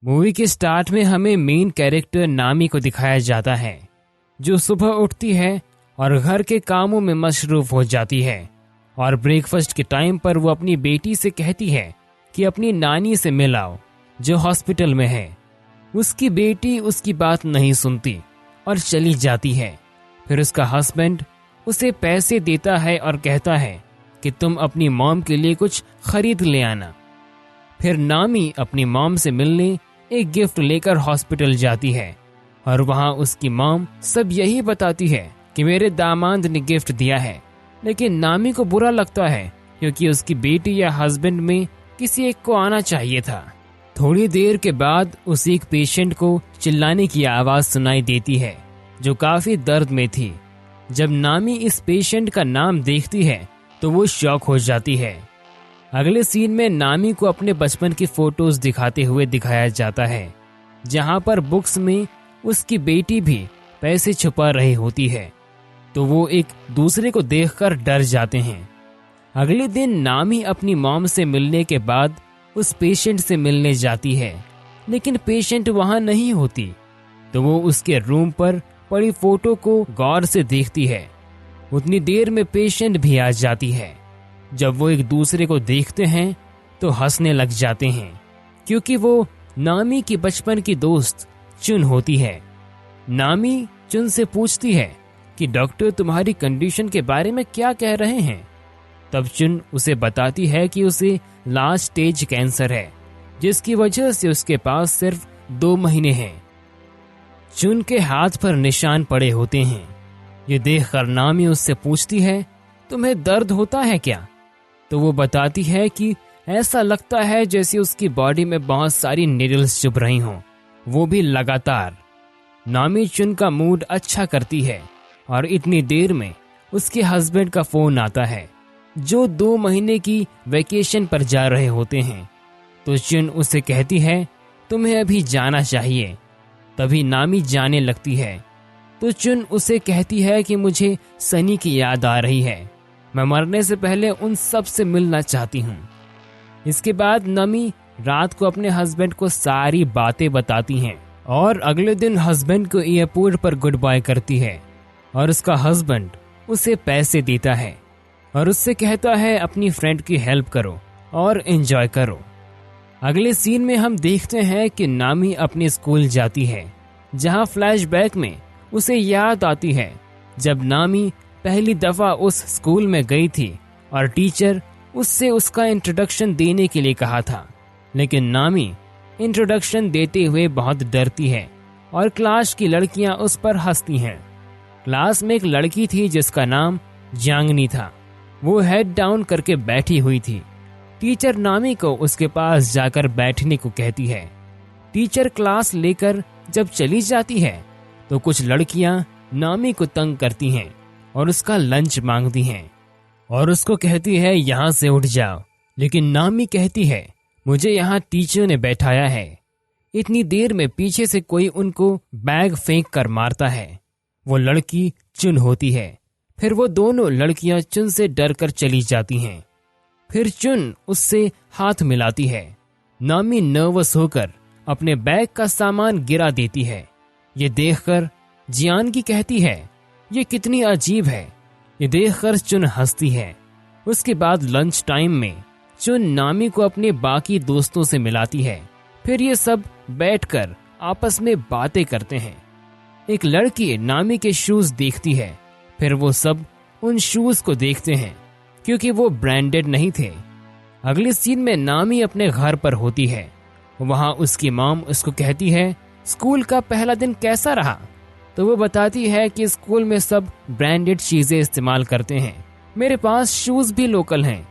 Movie के start में हमें मेन कैरेक्टर नामी को दिखाया जाता है, जो सुबह उठती है और घर के कामों में मशरूफ हो जाती है और ब्रेकफास्ट के टाइम पर वो अपनी बेटी से कहती है कि अपनी नानी से मिल आओ जो हॉस्पिटल में है। उसकी बेटी उसकी बात नहीं सुनती और चली जाती है। फिर उसका हस्बैंड उसे पैसे देता है और कहता है कि तुम अपनी मॉम के लिए कुछ खरीद ले आना। फिर नामी अपनी मॉम से मिलने एक गिफ्ट लेकर हॉस्पिटल जाती है और वहां उसकी मॉम सब यही बताती है कि मेरे दामाद ने गिफ्ट दिया है। लेकिन नामी को बुरा लगता है क्योंकि उसकी बेटी या हस्बैंड में किसी एक को आना चाहिए था। थोड़ी देर के बाद उस एक पेशेंट को चिल्लाने की आवाज सुनाई देती है जो काफी दर्द में थी। जब नामी इस पेशेंट का नाम देखती है तो वो शॉक हो जाती है। अगले सीन में नामी को अपने बचपन की फोटोज दिखाते हुए दिखाया जाता है, जहां पर बुक्स में उसकी बेटी भी पैसे छुपा रही होती है, तो वो एक दूसरे को देखकर डर जाते हैं। अगले दिन नामी अपनी मॉम से मिलने के बाद उस पेशेंट से मिलने जाती है, लेकिन पेशेंट वहां नहीं होती, तो वो उसके रूम पर पड़ी फोटो को गौर से देखती है। उतनी देर में पेशेंट भी आ जाती है। जब वो एक दूसरे को देखते हैं तो हंसने लग जाते हैं, क्योंकि वो नामी की बचपन की दोस्त चुन होती है। नामी चुन से पूछती है कि डॉक्टर तुम्हारी कंडीशन के बारे में क्या कह रहे हैं। तब चुन उसे बताती है कि उसे लास्ट स्टेज कैंसर है, जिसकी वजह से उसके पास सिर्फ 2 महीने हैं। चुन के हाथ पर निशान पड़े होते हैं। ये देखकर नामी उससे पूछती है तुम्हें दर्द होता है क्या? तो वो बताती है कि ऐसा लगता है जैसे उसकी बॉडी में बहुत सारी नीडल्स चुभ रही हों, वो भी लगातार। नामी चुन का मूड अच्छा करती है और इतनी देर में उसके हस्बैंड का फोन आता है, जो 2 महीने की वेकेशन पर जा रहे होते हैं। तो चुन उसे कहती है तुम्हें अभी जाना चाहिए। तभी नामी जाने लगती है, तो चुन उसे कहती है कि मुझे सनी की याद आ रही है, मैं मरने से पहले उन सब से मिलना चाहती हूँ। इसके बाद नामी रात को अपने हस्बैंड को सारी बातें बताती हैं और अगले दिन हस्बैंड को एयरपोर्ट पर गुड बाय करती है और उसका हस्बैंड उसे पैसे देता है और उससे कहता है अपनी फ्रेंड की हेल्प करो और एंजॉय करो। अगले सीन में हम देखते हैं कि नामी अपने स्कूल जाती है, जहां फ्लैशबैक में उसे याद आती है जब नामी पहली दफा उस स्कूल में गई थी और टीचर उससे उसका इंट्रोडक्शन देने के लिए कहा था, लेकिन नामी इंट्रोडक्शन देते हुए बहुत डरती है और क्लास की लड़कियां उस पर हंसती हैं। क्लास में एक लड़की थी जिसका नाम जांगनी था। वो हेड डाउन करके बैठी हुई थी। टीचर नामी को उसके पास जाकर बैठने को कहती है। टीचर क्लास लेकर जब चली जाती है तो कुछ लड़कियां नामी को तंग करती हैं और उसका लंच मांगती हैं और उसको कहती है यहाँ से उठ जाओ, लेकिन नामी कहती है मुझे यहाँ टीचर ने बैठाया है। इतनी देर में पीछे से कोई उनको बैग फेंक कर मारता है। वो लड़की चुन होती है। फिर वो दोनों लड़कियां चुन से डर कर चली जाती हैं। फिर चुन उससे हाथ मिलाती है। नामी नर्वस होकर अपने बैग का सामान गिरा देती है। ये देखकर जियानगी कहती है ये कितनी अजीब है। ये देखकर चुन हंसती है। उसके बाद लंच टाइम में चुन नामी को अपने बाकी दोस्तों से मिलाती है। फिर ये सब बैठकर आपस में बातें करते हैं। एक लड़की नामी के शूज देखती है। फिर वो सब उन शूज को देखते हैं क्योंकि वो ब्रांडेड नहीं थे। अगले सीन में नामी अपने घर पर होती है। वहां उसकी मॉम उसको कहती है स्कूल का पहला दिन कैसा रहा? तो वो बताती है कि स्कूल में सब ब्रांडेड चीजें इस्तेमाल करते हैं, मेरे पास शूज भी लोकल हैं।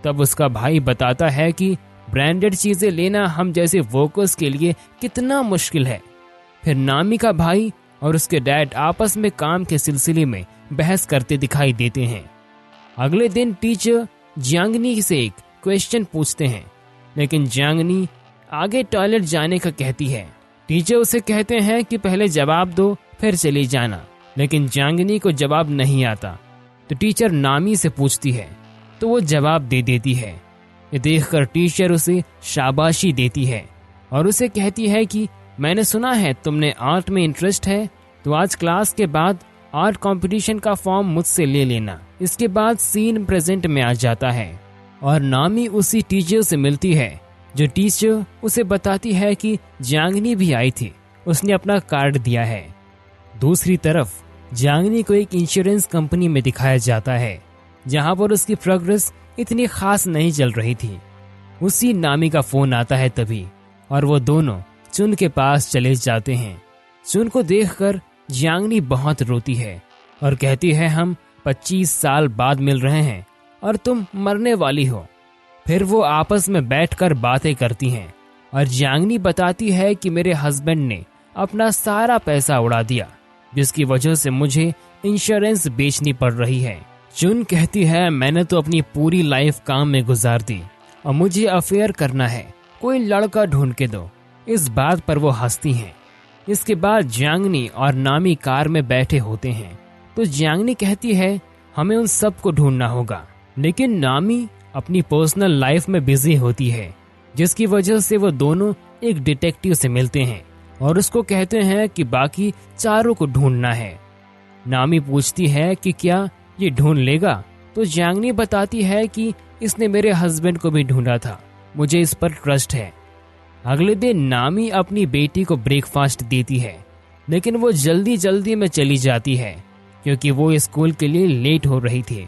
तब उसका भाई बताता है कि ब्रांडेड चीजें लेना हम जैसे वर्कर्स के लिए कितना मुश्किल है। फिर नामी का भाई और उसके डैड आपस में काम के सिलसिले में बहस करते दिखाई देते हैं। अगले दिन टीचर जियांगनी से एक क्वेश्चन पूछते हैं, लेकिन जियांगनी आगे टॉयलेट जाने का कहती है। टीचर उसे कहते हैं कि पहले जवाब दो फिर चली जाना, लेकिन जियांगनी को जवाब नहीं आता। तो टीचर नामी से पूछती है तो वो जवाब दे देती है। ये देखकर टीचर उसे शाबाशी देती है। और उसे कहती है कि मैंने सुना है तुमने आर्ट में इंटरेस्ट है, तो आज क्लास के बाद आर्ट कंपटीशन का फॉर्म मुझसे ले लेना। इसके बाद सीन प्रेजेंट में आ जाता है और नामी उसी टीचर से मिलती है जो टीचर उसे बताती है कि जांगनी भी आई थी, उसने अपना कार्ड दिया है। दूसरी तरफ जांगनी को एक इंश्योरेंस कंपनी में दिखाया जाता है जहां पर उसकी प्रोग्रेस इतनी खास नहीं चल रही थी। उसी नामी का फोन आता है तभी और वो दोनों चुन के पास चले जाते हैं। चुन को देखकर जांगनी बहुत रोती है और कहती है हम 25 साल बाद मिल रहे हैं और तुम मरने वाली हो। फिर वो आपस में बैठकर बातें करती हैं और जांगनी बताती है कि मेरे हस्बैंड ने अपना सारा पैसा उड़ा दिया, जिसकी वजह से मुझे इंश्योरेंस बेचनी पड़ रही है। चुन कहती है मैंने तो अपनी पूरी लाइफ काम में गुजार दी और मुझे अफेयर करना है, कोई लड़का ढूंढ के दो। इस बात पर वो हंसती हैं। इसके बाद जांगनी और नामी कार में बैठे होते हैं तो जांगनी कहती है हमें उन सब को ढूंढना होगा, लेकिन नामी अपनी पर्सनल लाइफ में बिजी होती है, जिसकी वजह से वो दोनों एक डिटेक्टिव से मिलते हैं और उसको कहते हैं कि बाकी चारों को ढूंढना है। नामी पूछती है कि क्या ये ढूंढ लेगा, तो जांगनी बताती है कि इसने मेरे हस्बैंड को भी ढूंढा था, मुझे इस पर ट्रस्ट है। अगले दिन नामी अपनी बेटी को ब्रेकफास्ट देती है, लेकिन वो जल्दी जल्दी में चली जाती है क्योंकि वो स्कूल के लिए लेट हो रही थी।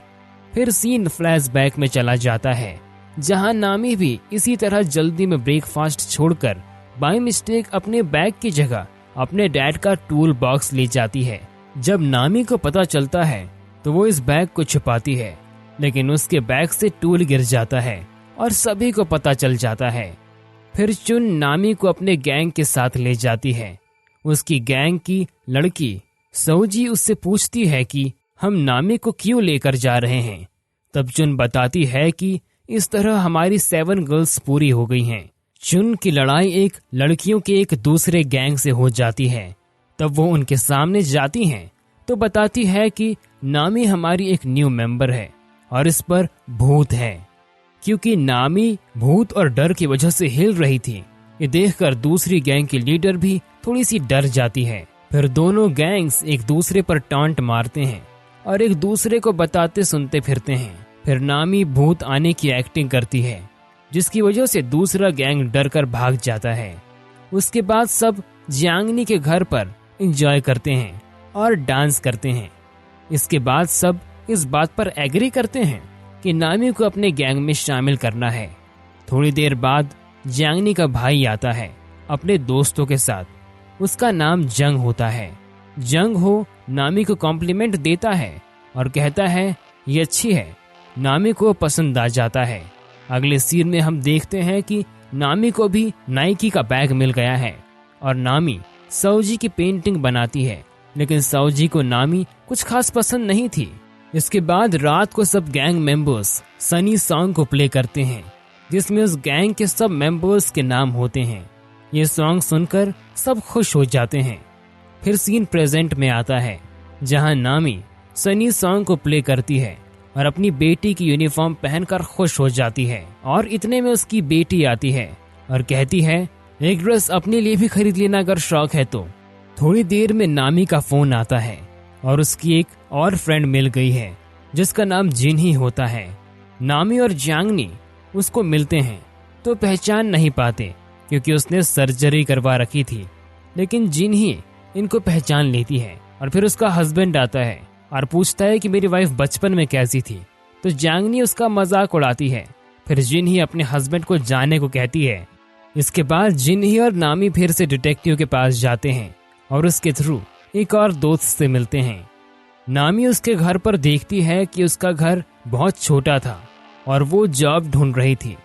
फिर सीन फ्लैशबैक में चला जाता है जहां नामी भी इसी तरह जल्दी में ब्रेकफास्ट छोड़कर बाय मिस्टेक अपने बैग की जगह अपने डैड का टूल बॉक्स ले जाती है। जब नामी को पता चलता है तो वो इस बैग को छुपाती है, लेकिन उसके बैग से टूल गिर जाता है और सभी को पता चल जाता है। फिर चुन नामी को अपने गैंग के साथ ले जाती है। उसकी गैंग की लड़की सौजी उससे पूछती है कि हम नामी को क्यों लेकर जा रहे हैं। तब चुन बताती है कि इस तरह हमारी 7 गर्ल्स पूरी हो गई हैं। चुन की लड़ाई एक लड़कियों के एक दूसरे गैंग से हो जाती है। तब वो उनके सामने जाती हैं तो बताती है कि नामी हमारी एक न्यू मेंबर है और इस पर भूत है। क्योंकि नामी भूत और डर की वजह से हिल रही थी, ये देखकर दूसरी गैंग की लीडर भी थोड़ी सी डर जाती है। फिर दोनों गैंग्स एक दूसरे पर टॉन्ट मारते हैं और एक दूसरे को बताते सुनते फिरते हैं। फिर नामी भूत आने की एक्टिंग करती है, जिसकी वजह से दूसरा गैंग डर कर भाग जाता है। उसके बाद सब जांगनी के घर पर एंजॉय करते हैं और डांस करते हैं। इसके बाद सब इस बात पर एग्री करते हैं कि नामी को अपने गैंग में शामिल करना है। थोड़ी देर बाद जांगनी का भाई आता है अपने दोस्तों के साथ। उसका नाम जंग होता है। जंग हो नामी को कॉम्प्लीमेंट देता है और कहता है ये अच्छी है। नामी को पसंद आ जाता है। अगले सीन में हम देखते हैं कि नामी को भी नाइकी का बैग मिल गया है और नामी सौजी की पेंटिंग बनाती है, लेकिन सौजी को नामी कुछ खास पसंद नहीं थी। इसके बाद रात को सब गैंग मेंबर्स सनी सॉन्ग को प्ले करते हैं, जिसमें उस गैंग के सब मेंबर्स के नाम होते हैं। ये सॉन्ग सुनकर सब खुश हो जाते हैं। फिर सीन प्रेजेंट में आता है जहां नामी सनी सॉन्ग को प्ले करती है और अपनी बेटी की यूनिफॉर्म पहनकर खुश हो जाती है। और इतने में उसकी बेटी आती है और कहती है एक ड्रेस अपने लिए भी खरीद लेना अगर शौक है तो। थोड़ी देर में नामी का फोन आता है और उसकी एक और फ्रेंड मिल गई है जिसका नाम जिन ही होता है। नामी और जांगनी उसको मिलते हैं तो पहचान नहीं पाते क्योंकि उसने सर्जरी करवा रखी थी, लेकिन जिन ही इनको पहचान लेती है। और फिर उसका हस्बैंड आता है और पूछता है कि मेरी वाइफ बचपन में कैसी थी, तो जांगनी उसका मजाक उड़ाती है। फिर जिन ही अपने हस्बैंड को जाने को कहती है। इसके बाद जिन ही और नामी फिर से डिटेक्टिव के पास जाते हैं और उसके थ्रू एक और दोस्त से मिलते हैं। नामी उसके घर पर देखती है कि उसका घर बहुत छोटा था और वो जॉब ढूंढ रही थी।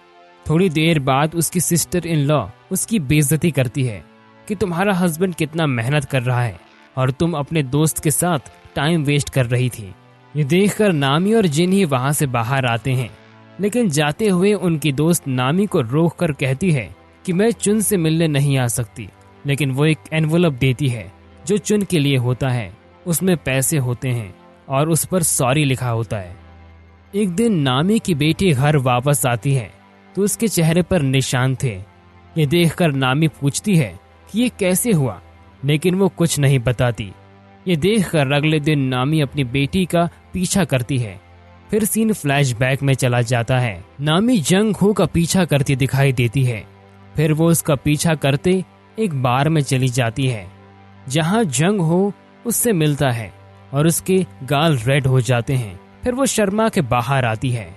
थोड़ी देर बाद उसकी सिस्टर इन लॉ उसकी बेइज्जती करती है कि तुम्हारा हस्बैंड कितना मेहनत कर रहा है और तुम अपने दोस्त के साथ टाइम वेस्ट कर रही थी। ये देखकर नामी और जिन ही वहां से बाहर आते हैं, लेकिन जाते हुए उनकी दोस्त नामी को रोक कर कहती है कि मैं चुन से मिलने नहीं आ सकती, लेकिन वो एक एनवलप देती है जो चुन के लिए होता है। उसमें पैसे होते हैं और उस पर सॉरी लिखा होता है। एक दिन नामी की बेटी घर वापस आती है तो उसके चेहरे पर निशान थे। ये देखकर नामी पूछती है कि ये कैसे हुआ, लेकिन वो कुछ नहीं बताती। ये देखकर अगले दिन नामी अपनी बेटी का पीछा करती है। फिर सीन फ्लैशबैक में चला जाता है। नामी जंग हो का पीछा करती दिखाई देती है। फिर वो उसका पीछा करते एक बार में चली जाती है, जहाँ जंग हो उससे मिलता है और उसके गाल रेड हो जाते हैं। फिर वो शर्मा के बाहर आती है।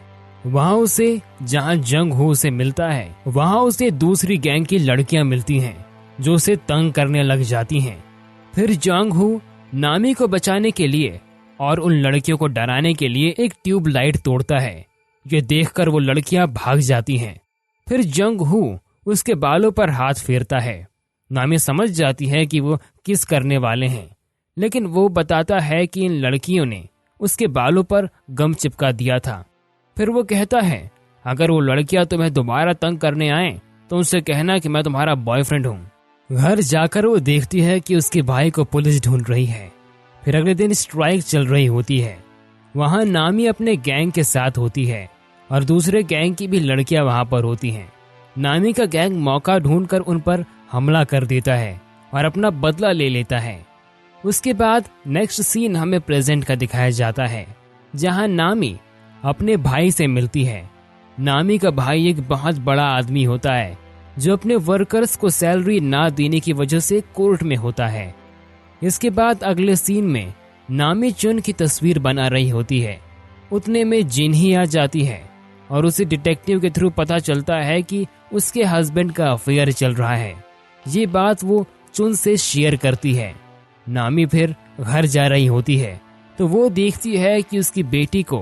वहाँ उसे जहाँ जंग हो उसे मिलता है, वहाँ उसे दूसरी गैंग की लड़कियां मिलती हैं जो उसे तंग करने लग जाती हैं। फिर जंग हो नामी को बचाने के लिए और उन लड़कियों को डराने के लिए एक ट्यूब लाइट तोड़ता है। ये देखकर वो लड़कियां भाग जाती हैं। फिर जंग हो उसके बालों पर हाथ फेरता है। नामी समझ जाती है कि वो किस करने वाले हैं, लेकिन वो बताता है कि इन लड़कियों ने उसके बालों पर गम चिपका दिया था। फिर वो कहता है, अगर वो लड़कियां तुम्हें दोबारा तंग करने आए तो उनसे कहना कि मैं तुम्हारा बॉयफ्रेंड हूँ। घर जाकर वो देखती है कि उसके भाई को पुलिस ढूंढ रही है। फिर अगले दिन स्ट्राइक चल रही होती है। वहाँ नामी अपने गैंग के साथ होती है और दूसरे गैंग की भी लड़कियां वहाँ पर होती हैं। नामी का गैंग मौका ढूंढकर उन पर हमला कर देता है और अपना बदला ले लेता है। उसके बाद नेक्स्ट सीन हमें प्रेजेंट का दिखाया जाता है, जहाँ नामी अपने भाई से मिलती है। नामी का भाई एक बहुत बड़ा आदमी होता है जो अपने वर्कर्स को सैलरी ना देने की वजह से कोर्ट में होता है। इसके बाद अगले सीन में नामी चुन की तस्वीर बना रही होती है। उतने में जिन्ही आ जाती है और उसे डिटेक्टिव के थ्रू पता चलता है कि उसके हस्बैंड का अफेयर चल रहा है। ये बात वो चुन से शेयर करती है। नामी फिर घर जा रही होती है तो वो देखती है कि उसकी बेटी को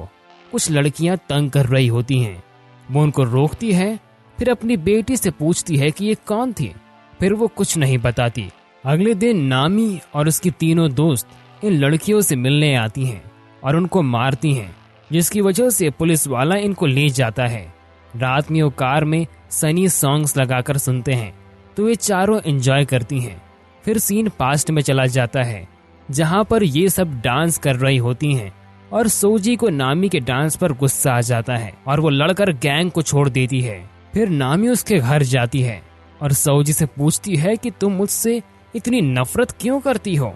कुछ लड़कियां तंग कर रही होती हैं। वो उनको रोकती है, फिर अपनी बेटी से पूछती है कि ये कौन थी। फिर वो कुछ नहीं बताती। अगले दिन नामी और उसकी तीनों दोस्त इन लड़कियों से मिलने आती हैं और उनको मारती हैं, जिसकी वजह से पुलिस वाला इनको ले जाता है। रात में वो कार में सनी सॉन्ग्स लगाकर सुनते हैं तो ये चारों एंजॉय करती हैं। फिर सीन पास्ट में चला जाता है, जहाँ पर ये सब डांस कर रही होती हैं और सोजी को नामी के डांस पर गुस्सा आ जाता है और वो लड़कर गैंग को छोड़ देती है। फिर नामी उसके घर जाती है और सोजी से पूछती है कि तुम मुझसे इतनी नफरत क्यों करती हो।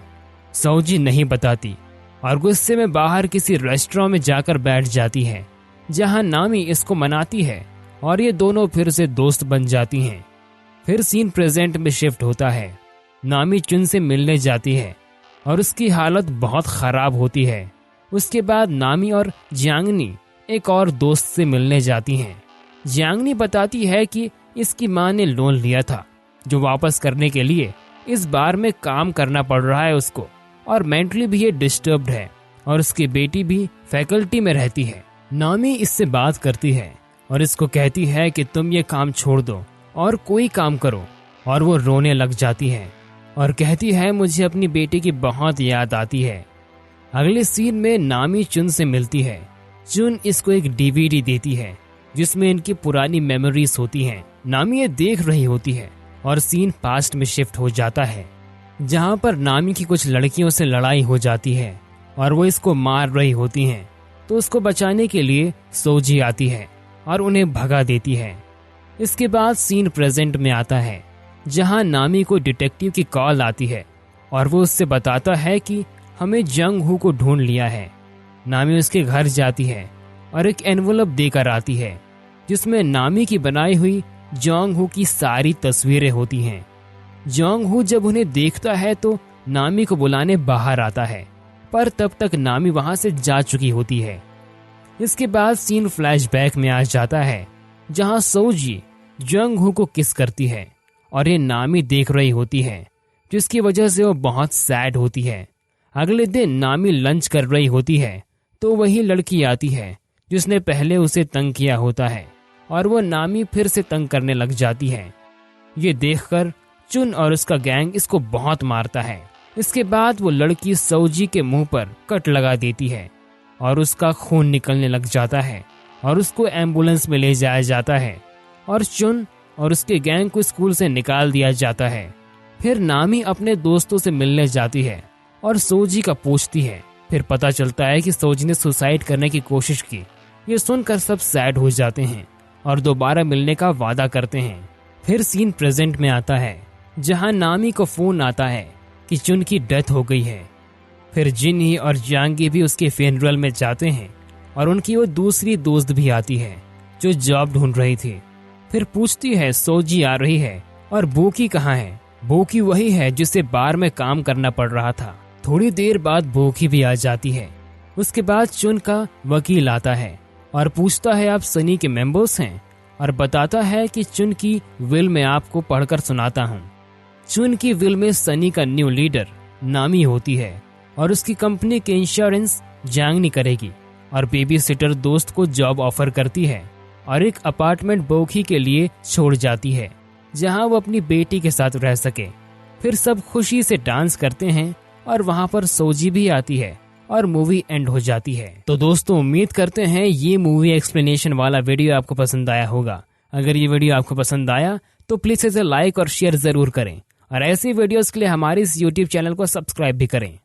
सोजी नहीं बताती और गुस्से में बाहर किसी रेस्टोरेंट में जाकर बैठ जाती है, जहां नामी इसको मनाती है और ये दोनों फिर से दोस्त बन जाती हैं। फिर सीन प्रेजेंट में शिफ्ट होता है। नामी चुन से मिलने जाती है और उसकी हालत बहुत खराब होती है। उसके बाद नामी और जियांगनी एक और दोस्त से मिलने जाती हैं। जियांगनी बताती है कि इसकी माँ ने लोन लिया था, जो वापस करने के लिए इस बार में काम करना पड़ रहा है उसको, और मेंटली भी ये डिस्टर्ब्ड है और उसकी बेटी भी फैकल्टी में रहती है। नामी इससे बात करती है और इसको कहती है कि तुम ये काम छोड़ दो और कोई काम करो, और वो रोने लग जाती है और कहती है मुझे अपनी बेटी की बहुत याद आती है। अगले सीन में नामी चुन से मिलती है। चुन इसको एक डीवीडी देती है जिसमें इनकी पुरानी मेमोरीज होती हैं। नामी ये देख रही होती है और सीन पास्ट में शिफ्ट हो जाता है, जहाँ पर नामी की कुछ लड़कियों से लड़ाई हो जाती है और वो इसको मार रही होती हैं। तो उसको बचाने के लिए सोजी आती है और उन्हें भगा देती है। इसके बाद सीन प्रेजेंट में आता है, जहाँ नामी को डिटेक्टिव की कॉल आती है और वो उससे बताता है कि हमें जंग हू को ढूंढ लिया है। नामी उसके घर जाती है और एक एनवलप देकर आती है जिसमें नामी की बनाई हुई जोंग हू की सारी तस्वीरें होती हैं। जोंग हू जब उन्हें देखता है तो नामी को बुलाने बाहर आता है, पर तब तक नामी वहां से जा चुकी होती है। इसके बाद सीन फ्लैशबैक में आ जाता है, जहां सोजी जोंग हू को किस करती है और ये नामी देख रही होती है, जिसकी वजह से वो बहुत सैड होती है। अगले दिन नामी लंच कर रही होती है तो वही लड़की आती है जिसने पहले उसे तंग किया होता है और वो नामी फिर से तंग करने लग जाती है। ये देखकर चुन और उसका गैंग इसको बहुत मारता है। इसके बाद वो लड़की सोजी के मुंह पर कट लगा देती है और उसका खून निकलने लग जाता है और उसको एम्बुलेंस में ले जाया जाता है और चुन और उसके गैंग को स्कूल से निकाल दिया जाता है। फिर नामी अपने दोस्तों से मिलने जाती है और सोजी का पूछती है। फिर पता चलता है कि सोजी ने सुसाइड करने की कोशिश की। ये सुनकर सब सैड हो जाते हैं और दोबारा मिलने का वादा करते हैं। फिर सीन प्रेजेंट में आता है जहां नामी को फोन आता है कि चुन की डेथ हो गई है। फिर जिन्ही और जानगी भी उसके फेनरल में जाते हैं और उनकी वो दूसरी दोस्त भी आती है जो जॉब ढूंढ रही थी। फिर पूछती है सोजी आ रही है और बोकी कहाँ है। बोकी वही है जिसे बार में काम करना पड़ रहा था। थोड़ी देर बाद बोकी भी आ जाती है। उसके बाद चुन का वकील आता है और पूछता है आप सनी के मेंबर्स हैं, और बताता है कि चुन की विल में आपको पढ़कर सुनाता हूँ। चुन की विल में सनी का न्यू लीडर नामी होती है और उसकी कंपनी के इंश्योरेंस जांगनी करेगी, और बेबी सिटर दोस्त को जॉब ऑफर करती है और एक अपार्टमेंट बोकी के लिए छोड़ जाती है जहां वो अपनी बेटी के साथ रह सके। फिर सब खुशी से डांस करते हैं और वहां पर सोजी भी आती है और मूवी एंड हो जाती है। तो दोस्तों, उम्मीद करते हैं ये मूवी एक्सप्लेनेशन वाला वीडियो आपको पसंद आया होगा। अगर ये वीडियो आपको पसंद आया तो प्लीज इसे लाइक और शेयर जरूर करें, और ऐसी वीडियोस के लिए हमारे इस यूट्यूब चैनल को सब्सक्राइब भी करें।